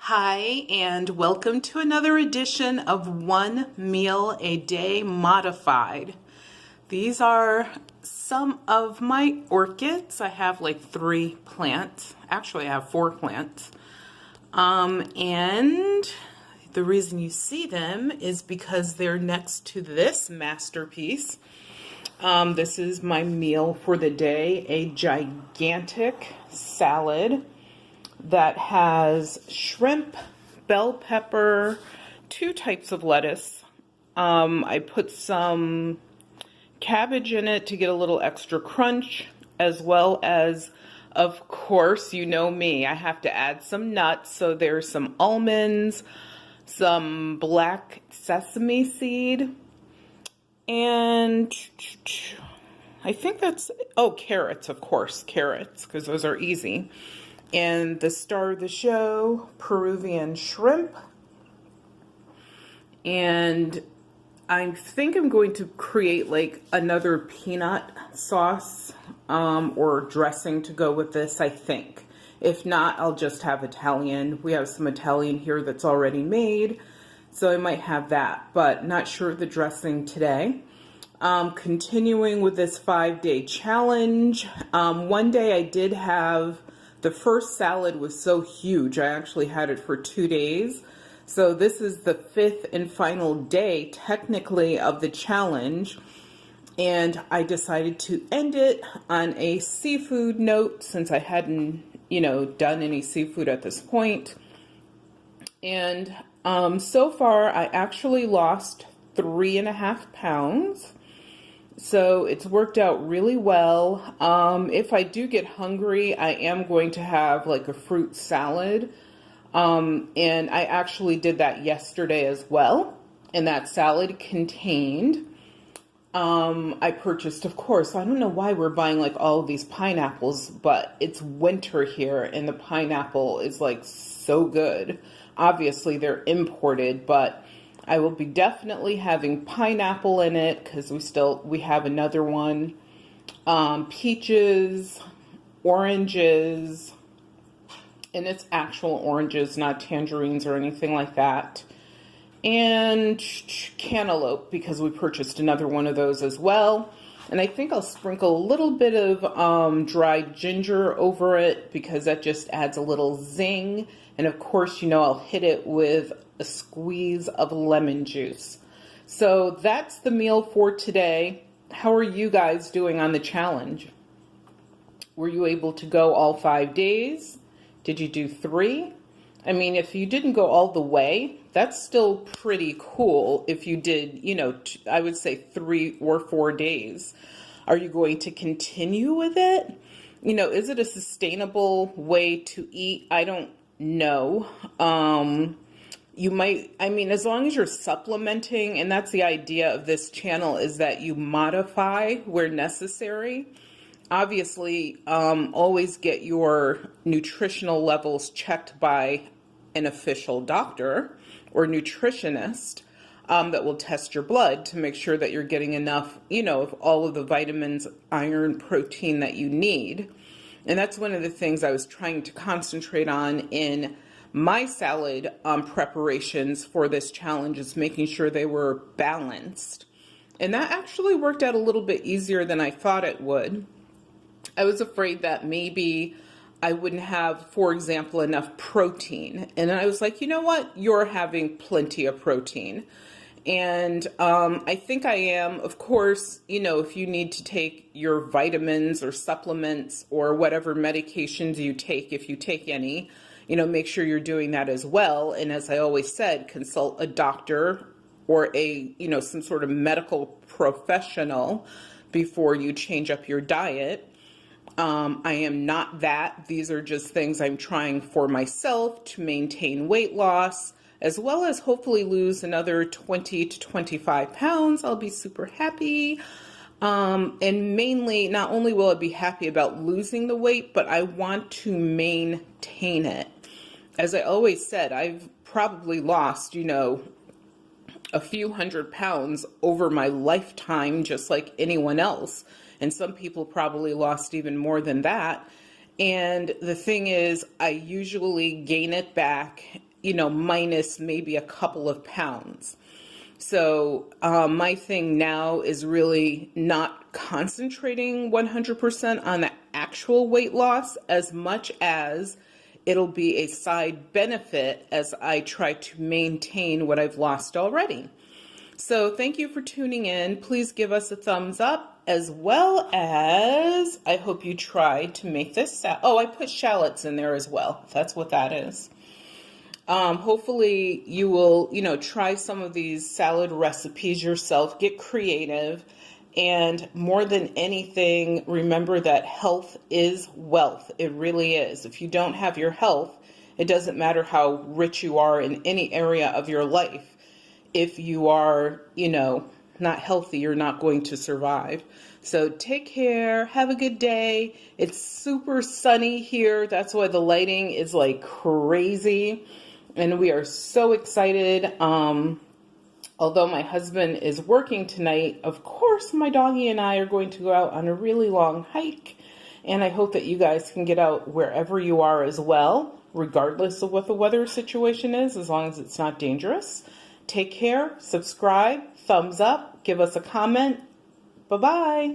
Hi, and welcome to another edition of One Meal a Day Modified. These are some of my orchids. I have like 3 plants. Actually, I have 4 plants. And the reason you see them is because they're next to this masterpiece. This is my meal for the day, a gigantic salad that has shrimp, bell pepper, 2 types of lettuce. I put some cabbage in it to get a little extra crunch, as well as, of course, you know me, I have to add some nuts. So there's some almonds, some black sesame seed, and I think that's, carrots, of course, carrots, because those are easy. And the star of the show, Peruvian shrimp. And I think I'm going to create like another peanut sauce or dressing to go with this, I think. If not, I'll just have Italian. We have some Italian here that's already made, so I might have that, but not sure of the dressing today. Continuing with this 5-day challenge. One day I did have, the first salad was so huge, I actually had it for 2 days. So this is the 5th and final day, technically, of the challenge. And I decided to end it on a seafood note since I hadn't, done any seafood at this point. And so far, I actually lost 3.5 pounds. So it's worked out really well. If I do get hungry, I am going to have like a fruit salad. And I actually did that yesterday as well. And that salad contained, I purchased, of course, I don't know why we're buying like all of these pineapples, but it's winter here and the pineapple is like so good. Obviously they're imported, but I will be definitely having pineapple in it because we have another one. Peaches, oranges, and it's actual oranges, not tangerines or anything like that. And cantaloupe, because we purchased another one of those as well. And I think I'll sprinkle a little bit of dried ginger over it because that just adds a little zing. And of course, I'll hit it with a squeeze of lemon juice. So that's the meal for today. How are you guys doing on the challenge? Were you able to go all 5 days? Did you do 3? I mean, if you didn't go all the way, that's still pretty cool. If you did, I would say 3 or 4 days. Are you going to continue with it? Is it a sustainable way to eat? I don't know. You might, as long as you're supplementing, and that's the idea of this channel, is that you modify where necessary. Obviously, always get your nutritional levels checked by an official doctor or nutritionist that will test your blood to make sure that you're getting enough, of all of the vitamins, iron, protein that you need. And that's one of the things I was trying to concentrate on in my salad preparations for this challenge, is making sure they were balanced. And that actually worked out a little bit easier than I thought it would. I was afraid that maybe I wouldn't have, for example, enough protein. And I was like, you know what? You're having plenty of protein. And I think I am. Of course, if you need to take your vitamins or supplements or whatever medications you take, if you take any, make sure you're doing that as well. And as I always said, consult a doctor or some sort of medical professional before you change up your diet. I am not that. These are just things I'm trying for myself to maintain weight loss, as well as hopefully lose another 20 to 25 pounds. I'll be super happy. And mainly, not only will I be happy about losing the weight, but I want to maintain it. As I always said, I've probably lost, a few hundred pounds over my lifetime, just like anyone else. And some people probably lost even more than that. And the thing is, I usually gain it back, minus maybe a couple of pounds. So my thing now is really not concentrating 100% on the actual weight loss as much as it'll be a side benefit as I try to maintain what I've lost already. So thank you for tuning in. Please give us a thumbs up, as well as I hope you try to make this. Oh, I put shallots in there as well. That's what that is. Hopefully you will, try some of these salad recipes yourself, get creative, and more than anything, remember that health is wealth. It really is. If you don't have your health, it doesn't matter how rich you are in any area of your life. If you are, not healthy, you're not going to survive. So take care. Have a good day. It's super sunny here. That's why the lighting is like crazy. And we are so excited. Although my husband is working tonight, of course, my doggy and I are going to go out on a really long hike. And I hope that you guys can get out wherever you are as well, regardless of what the weather situation is, as long as it's not dangerous. Take care, subscribe, thumbs up, give us a comment. Bye-bye.